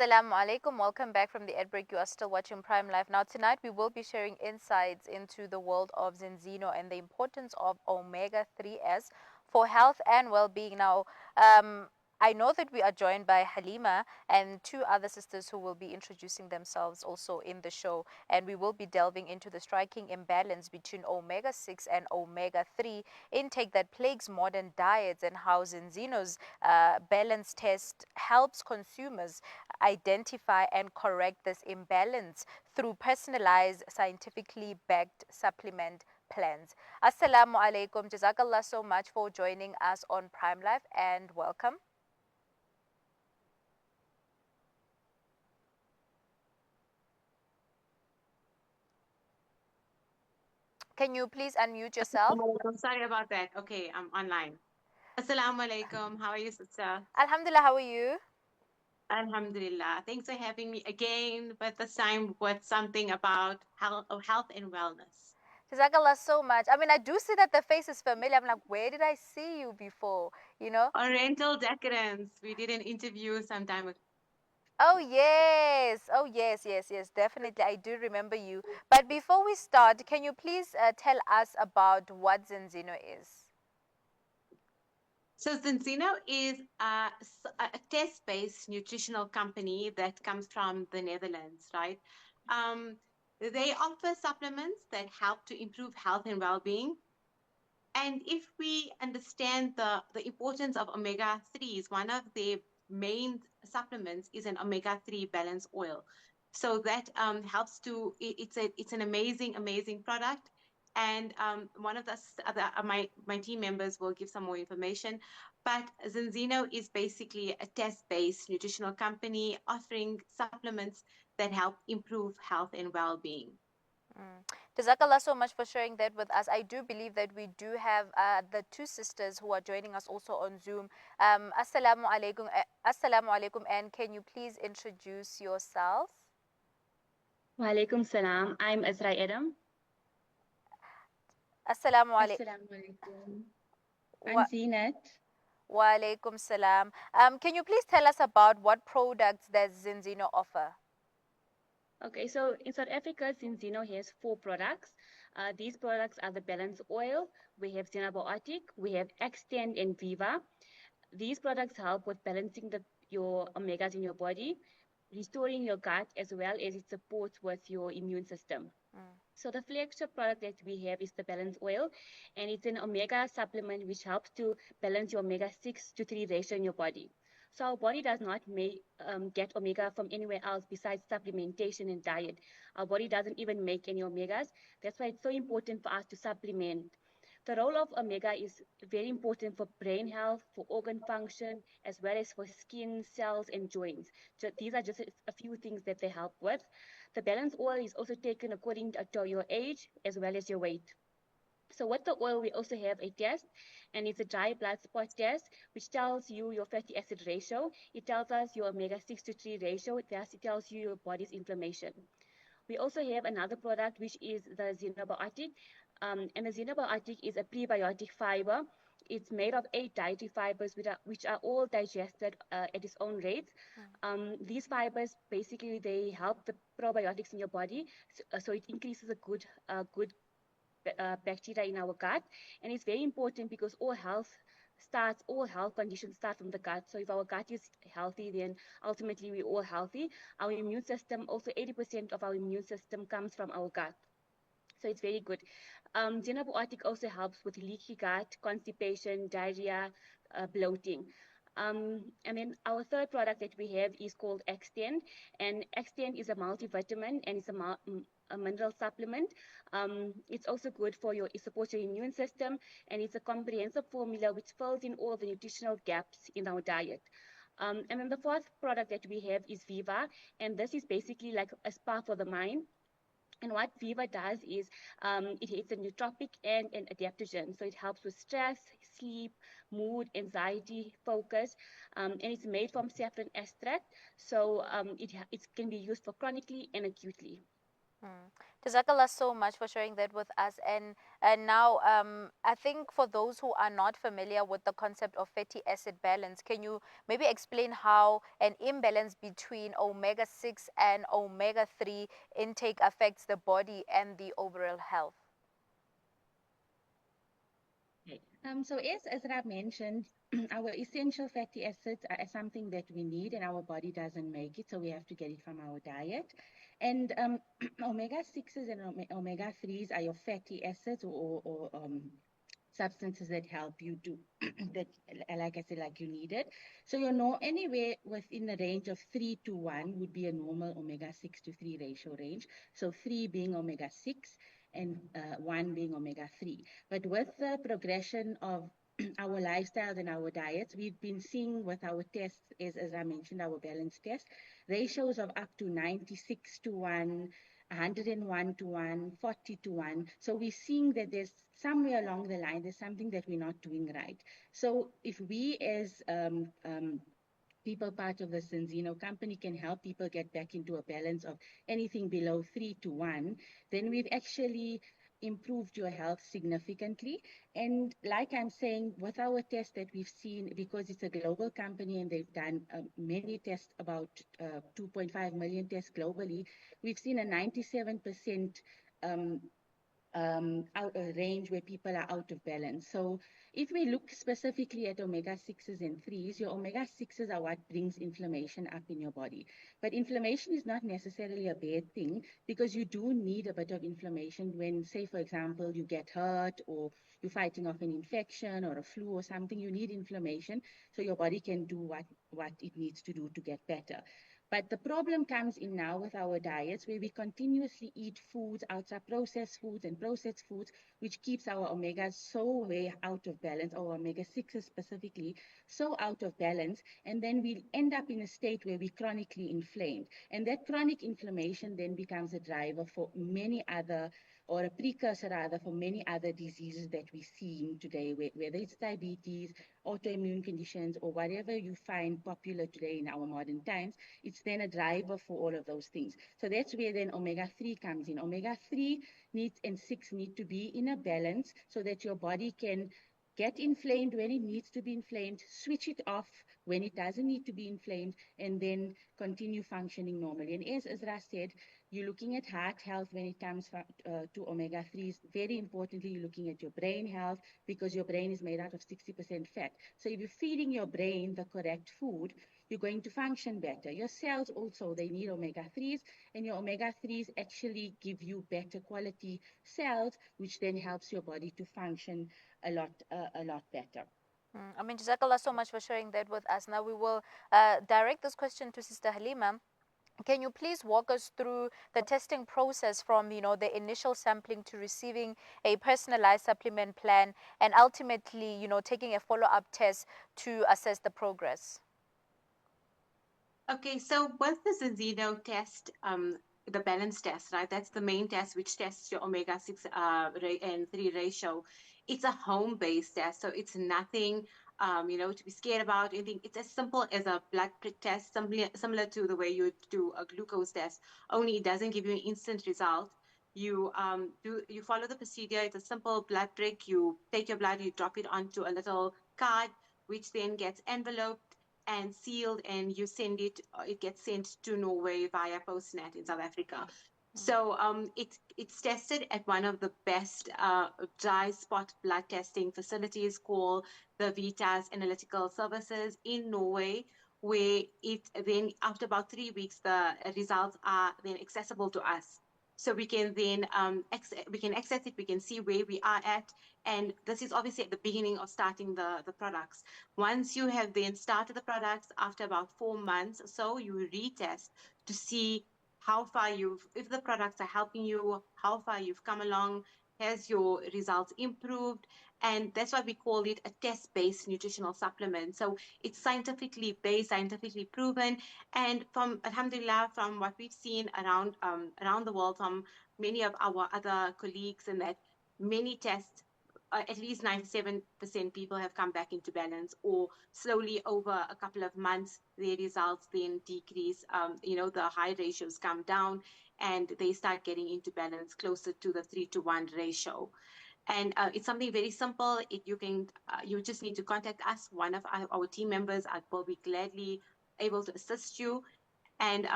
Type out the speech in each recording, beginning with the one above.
Assalamu alaikum. Welcome back from the ad break. You are still watching Prime Life. Now, tonight we will be sharing insights into the world of Zinzino and the importance of omega 3s for health and well being. Now, I know that we are joined by Halima and two other sisters who will be introducing themselves also in the show. And we will be delving into the striking imbalance between omega 6 and omega 3 intake that plagues modern diets and how Zinzino's balance test helps consumers identify and correct this imbalance through personalized, scientifically backed supplement plans. Assalamu alaikum. Jazakallah so much for joining us on Prime Life and welcome. Can you please unmute yourself? Assalamualaikum. Sorry about that. Okay, I'm online. Assalamu alaikum. How are you, sister? Alhamdulillah, how are you? Alhamdulillah. Thanks for having me again, but this time with something about health and wellness. Jazakallah so much. I mean, I do see that the face is familiar. I'm like, where did I see you before? You know? Oriental decadence. We did an interview some time ago. Oh, yes. Oh, yes, yes, yes. Definitely. I do remember you. But before we start, can you please tell us about what Zinzino is? So Zinzino is a test-based nutritional company that comes from the Netherlands, right? Um, they offer supplements that help to improve health and well-being. And if we understand the importance of omega 3s, one of their main supplements is an omega 3 balance oil. So that helps to, it's an amazing product. And one of the other, my team members will give some more information. But Zinzino is basically a test-based nutritional company offering supplements that help improve health and well-being. Mm. Jazakallah so much for sharing that with us. I do believe that we do have the two sisters who are joining us also on Zoom. Assalamu alaikum. Assalamu alaikum. And can you please introduce yourself? Walaikum salam. I'm Azra Adam. Assalamu alaikum. Assalamu alaikum. I'm Zinat. Wa alaikum salam. Can you please tell us about what products does Zinzino offer? Okay, so in South Africa, Zinzino has four products. These products are the Balance Oil, we have Zinabiotic, we have Extend and Viva. These products help with balancing your omegas in your body, restoring your gut, as well as it supports with your immune system. Mm. So the flagship product that we have is the Balance Oil, and it's an omega supplement which helps to balance your omega 6 to 3 ratio in your body. So our body does not get omega from anywhere else besides supplementation and diet. Our body doesn't even make any omegas. That's why it's so important for us to supplement. The role of omega is very important for brain health, for organ function, as well as for skin, cells, and joints. So these are just a few things that they help with. The balance oil is also taken according to your age as well as your weight. So with the oil, we also have a test, and it's a dry blood spot test, which tells you your fatty acid ratio. It tells us your omega-6 to 3 ratio. Thus, it tells you your body's inflammation. We also have another product, which is the Xenobiotic. And the Xenobiotic is a prebiotic fiber. It's made of 8 dietary fibers, which are all digested at its own rate. These fibers, basically, they help the probiotics in your body. So it increases a good bacteria in our gut. And it's very important because all health conditions start from the gut. So if our gut is healthy, then ultimately we're all healthy. Our immune system, also 80% of our immune system comes from our gut. So it's very good. Xenobiotic also helps with leaky gut, constipation, diarrhea, bloating. And then our third product that we have is called Extend, and Extend is a multivitamin and it's a mineral supplement. It's also good for it supports your immune system, and it's a comprehensive formula which fills in all the nutritional gaps in our diet. And then the fourth product that we have is Viva, and this is basically like a spa for the mind. And what Viva does is it's a nootropic and an adaptogen. So it helps with stress, sleep, mood, anxiety, focus. And it's made from saffron extract. So it can be used for chronically and acutely. Mm. Jazakallah so much for sharing that with us. And now, I think for those who are not familiar with the concept of fatty acid balance, can you maybe explain how an imbalance between omega 6 and omega 3 intake affects the body and the overall health? Okay. So as Rab mentioned, our essential fatty acids are something that we need and our body doesn't make it, so we have to get it from our diet. And omega 6s and omega 3s are your fatty acids or substances that help you to that, like I said, like you need it. So you know anywhere within the range of 3 to 1 would be a normal omega 6 to 3 ratio range. So 3 being omega 6 and 1 being omega 3. But with the progression of our lifestyles and our diets, we've been seeing with our tests, as I mentioned, our balance test, ratios of up to 96 to 1, 101 to 1, 40 to 1. So we're seeing that there's somewhere along the line, there's something that we're not doing right. So if we as people part of the Zinzino company can help people get back into a balance of anything below 3 to 1, then we've actually improved your health significantly. And like I'm saying, with our test that we've seen, because it's a global company and they've done many tests, about 2.5 million tests globally, we've seen a 97% um, out a range where people are out of balance. So if we look specifically at omega 6s and 3s, your omega 6s are what brings inflammation up in your body. But inflammation is not necessarily a bad thing, because you do need a bit of inflammation when, say, for example, you get hurt or you're fighting off an infection or a flu or something. You need inflammation so your body can do what it needs to do to get better. But the problem comes in now with our diets, where we continuously eat foods, outside processed foods, which keeps our omegas so way out of balance, or omega 6s specifically, so out of balance. And then we end up in a state where we're chronically inflamed. And that chronic inflammation then becomes a driver for many other, or a precursor rather, for many other diseases that we're seeing today, whether it's diabetes, autoimmune conditions, or whatever you find popular today in our modern times. It's then a driver for all of those things. So that's where then omega 3 comes in. Omega 3 needs and 6 need to be in a balance so that your body can get inflamed when it needs to be inflamed, switch it off when it doesn't need to be inflamed, and then continue functioning normally. And as Azra said, you're looking at heart health when it comes to omega 3s. Very importantly, you're looking at your brain health, because your brain is made out of 60% fat. So if you're feeding your brain the correct food, you're going to function better. Your cells also, they need omega 3s, and your omega 3s actually give you better quality cells, which then helps your body to function a lot better. I mean, Jazakallah so much for sharing that with us. Now we will direct this question to Sister Halima. Can you please walk us through the testing process from, the initial sampling to receiving a personalized supplement plan and ultimately, taking a follow-up test to assess the progress? Okay, so with the Zinzino test, the balance test, right? That's the main test which tests your omega 6 and 3 ratio. It's a home-based test, so it's nothing, to be scared about. Anything. It's as simple as a blood prick test, similar to the way you do a glucose test. Only it doesn't give you an instant result. You follow the procedure. It's a simple blood prick. You take your blood, you drop it onto a little card, which then gets enveloped and sealed, and you send it. It gets sent to Norway via Postnet in South Africa. So it's tested at one of the best dry spot blood testing facilities called the Vitas Analytical Services in Norway, where it then after about 3 weeks the results are then accessible to us. So we can then we can access it, we can see where we are at, and this is obviously at the beginning of starting the products. Once you have then started the products, after about 4 months or so, you retest to see how far if the products are helping you, how far you've come along, has your results improved? And that's why we call it a test-based nutritional supplement. So it's scientifically based, scientifically proven. And from Alhamdulillah, from what we've seen around the world, from many of our other colleagues, and that many tests at least 97% people have come back into balance, or slowly over a couple of months, their results then decrease. The high ratios come down, and they start getting into balance closer to the 3-to-1 ratio. And it's something very simple. You just need to contact us. One of our team members will be gladly able to assist you. And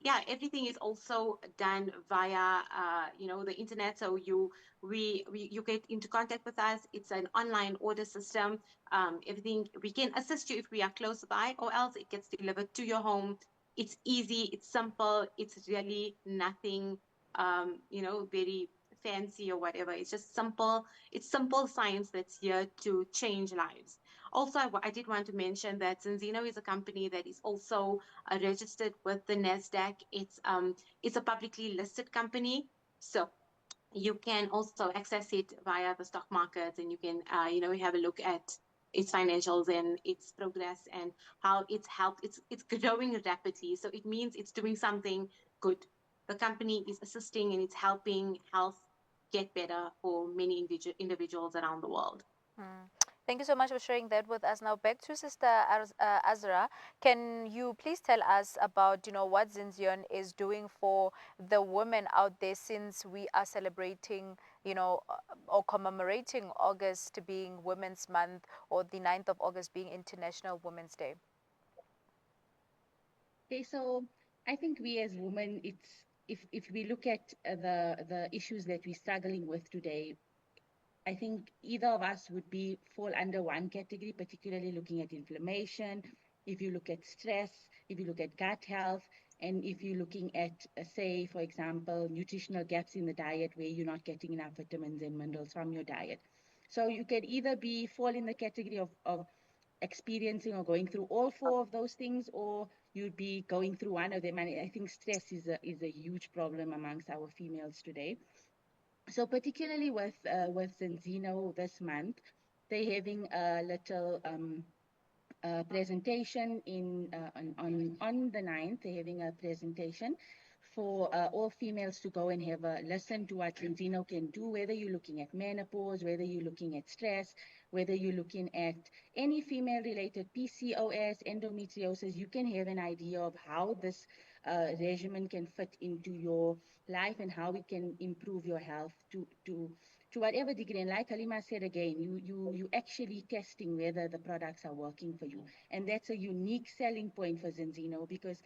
yeah, everything is also done via the internet. So you get into contact with us. It's an online order system. Everything, we can assist you if we are close by, or else it gets delivered to your home. It's easy, it's simple, it's really nothing very fancy or whatever. It's just simple. It's simple science that's here to change lives. Also, I did want to mention that Zinzino is a company that is also registered with the Nasdaq. It's a publicly listed company, so you can also access it via the stock markets, and you can have a look at its financials and its progress and how it's helped. It's growing rapidly, so it means it's doing something good. The company is assisting and it's helping health get better for many individuals around the world. Mm. Thank you so much for sharing that with us. Now back to Sister Azra. Can you please tell us about what Zinzion is doing for the women out there, since we are celebrating or commemorating August being Women's Month, or the 9th of August being International Women's Day? Okay, so I think we as women, it's if we look at the issues that we're struggling with today, I think either of us would be fall under one category, particularly looking at inflammation. If you look at stress, if you look at gut health, and if you're looking at, say, for example, nutritional gaps in the diet where you're not getting enough vitamins and minerals from your diet. So you can either be fall in the category of experiencing or going through all four of those things, or you'd be going through one of them. And I think stress is a huge problem amongst our females today. So particularly with Zinzino this month, they're having a little presentation on the 9th. They're having a presentation for all females to go and have a listen to what Zinzino can do, whether you're looking at menopause, whether you're looking at stress, whether you're looking at any female-related PCOS, endometriosis. You can have an idea of how this regimen can fit into your life and how it can improve your health to whatever degree. And like Halima said again, you actually testing whether the products are working for you. And that's a unique selling point for Zinzino, because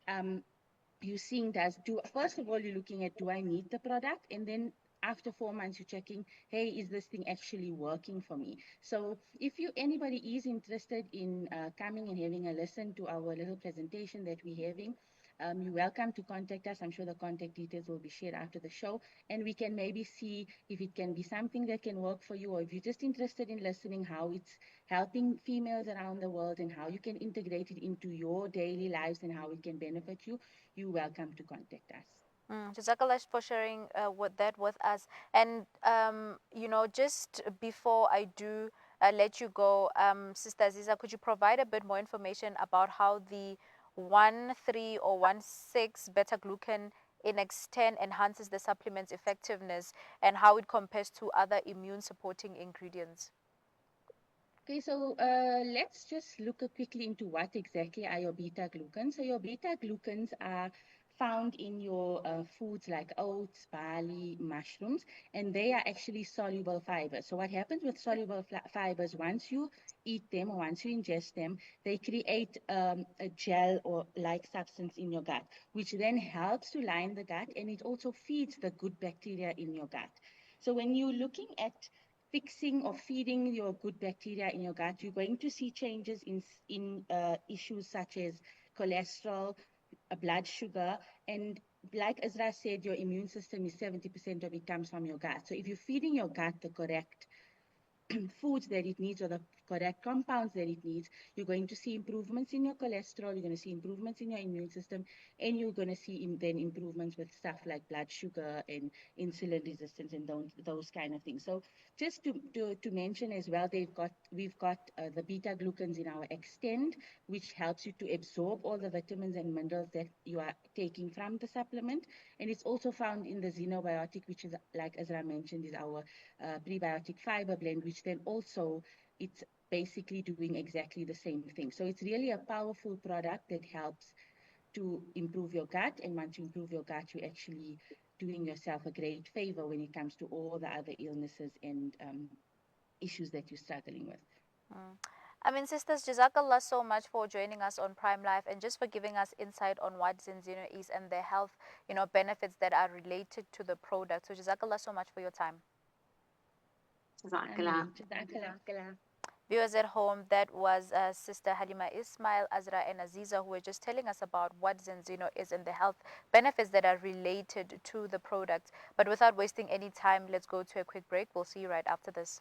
um, you're seeing first of all, you're looking at, do I need the product? And then after 4 months, you're checking, hey, is this thing actually working for me? So if anybody is interested in coming and having a listen to our little presentation that we're having, you're welcome to contact us. I'm sure the contact details will be shared after the show, and we can maybe see if it can be something that can work for you, or if you're just interested in listening how it's helping females around the world and how you can integrate it into your daily lives and how it can benefit you, you're welcome to contact us. Jazakallah for sharing with us. And just before I do let you go, Sister Aziza, could you provide a bit more information about how the 1,3 or 1,6 beta glucan in X10 enhances the supplement's effectiveness, and how it compares to other immune supporting ingredients? Okay, so let's just look quickly into what exactly are your beta glucans. So your beta glucans are found in your foods like oats, barley, mushrooms, and they are actually soluble fibers. So what happens with soluble fibers, once you eat them or once you ingest them, they create a gel or like substance in your gut, which then helps to line the gut, and it also feeds the good bacteria in your gut. So when you're looking at fixing or feeding your good bacteria in your gut, you're going to see changes in issues such as cholesterol, blood sugar, and like Azra said, your immune system is 70% of it comes from your gut. So if you're feeding your gut the correct foods that it needs or the correct compounds that it needs, you're going to see improvements in your cholesterol, you're going to see improvements in your immune system, and you're going to see then improvements with stuff like blood sugar and insulin resistance and those kind of things. So just to mention as well, we've got the beta glucans in our Extend, which helps you to absorb all the vitamins and minerals that you are taking from the supplement. And it's also found in the Xenobiotic, which is, like Azra mentioned, is our prebiotic fiber blend, which then also it's basically doing exactly the same thing. So it's really a powerful product that helps to improve your gut. And once you improve your gut, you're actually doing yourself a great favor when it comes to all the other illnesses and issues that you're struggling with. Mm. I mean, sisters, Jazakallah so much for joining us on Prime Life and just for giving us insight on what Zinzino is and the health, benefits that are related to the product. So Jazakallah so much for your time. Jazakallah. Ameen. Jazakallah. Viewers at home, that was Sister Halima Ismail, Azra, and Aziza, who were just telling us about what Zinzino is and the health benefits that are related to the product. But without wasting any time, let's go to a quick break. We'll see you right after this.